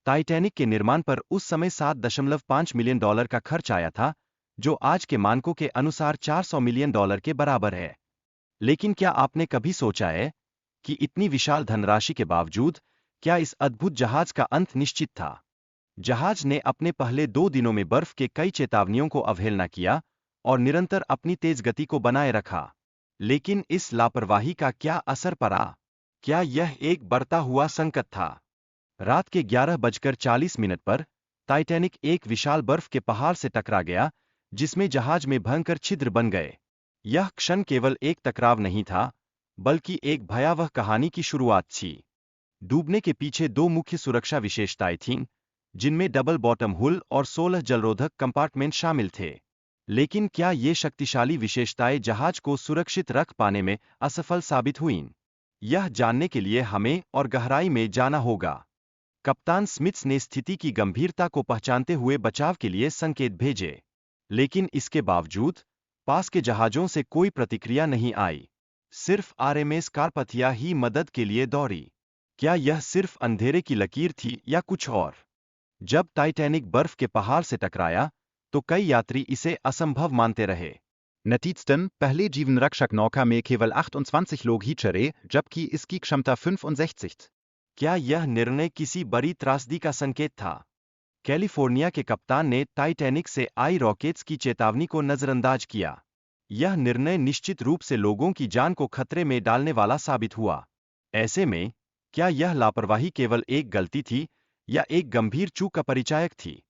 Titanic के निर्माण पर उस समय $7.5 मिलियन का खर्च आया था, जो आज के मानकों के अनुसार $400 मिलियन के बराबर है। लेकिन क्या आपने कभी सोचा है कि इतनी विशाल धनराशि के बावजूद क्या इस अद्भुत जहाज का अंत निश्चित था? जहाज ने अपने पहले 2 दिनों में बर्फ के कई चेतावनियों को अवहेलना किया और निरंतर अपनी तेज गति को बनाए रखा। लेकिन इस लापरवाही का क्या असर पड़ा? क्या यह एक बढ़ता हुआ संकट था? रात के 11:40 पर टाइटैनिक एक विशाल बर्फ के पहाड़ से टकरा गया, जिसमें जहाज में भयंकर छिद्र बन गए। यह क्षण केवल एक टकराव नहीं था, बल्कि एक भयावह कहानी की शुरुआत थी। डूबने के पीछे 2 मुख्य सुरक्षा विशेषताएं थीं, जिनमें डबल बॉटम हुल और 16 जलरोधक कंपार्टमेंट शामिल थे। लेकिन क्या ये शक्तिशाली विशेषताएं जहाज को सुरक्षित रख पाने में असफल साबित हुईं? यह जानने के लिए हमें और गहराई में जाना होगा। कप्तान स्मिथ्स ने स्थिति की गंभीरता को पहचानते हुए बचाव के लिए संकेत भेजे। लेकिन इसके बावजूद पास के जहाजों से कोई प्रतिक्रिया नहीं आई। सिर्फ आरएमएस कारपथिया ही मदद के लिए दौड़ी। क्या यह सिर्फ अंधेरे की लकीर थी या कुछ और? जब टाइटैनिक बर्फ के पहाड़ से टकराया, तो कई यात्री इसे असंभव मानते रहे। Notizen: पहले जीवनरक्षक नौका में केवल 28 लोग ही चढ़े, जबकि इसकी क्षमता 65 थी। क्या यह निर्णय किसी बड़ी त्रासदी का संकेत था? कैलिफोर्निया के कप्तान ने टाइटैनिक से आई रॉकेट्स की चेतावनी को नजरअंदाज किया। यह निर्णय निश्चित रूप से लोगों की जान को खतरे में डालने वाला साबित हुआ। ऐसे में, क्या यह लापरवाही केवल एक गलती थी या एक गंभीर चूक का परिचायक थी?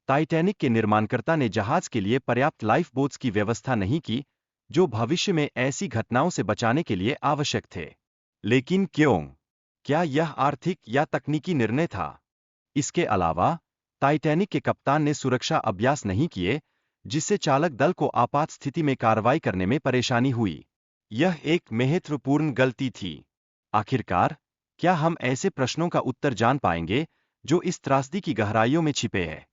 टाइटैनिक के निर्माणकर्ता ने जहाज के लिए पर्याप्त लाइफ बोट्स की व्यवस्था नहीं की, जो भविष्य में ऐसी घटनाओं से बचाने के लिए आवश्यक थे। लेकिन क्यों? क्या यह आर्थिक या तकनीकी निर्णय था? इसके अलावा, टाइटैनिक के कप्तान ने सुरक्षा अभ्यास नहीं किए, जिससे चालक दल को आपात स्थिति में कार्रवाई करने में परेशानी हुई। यह एक महत्वपूर्ण गलती थी। आखिरकार, क्या हम ऐसे प्रश्नों का उत्तर जान पाएंगे जो इस त्रासदी की गहराइयों में छिपे हैं?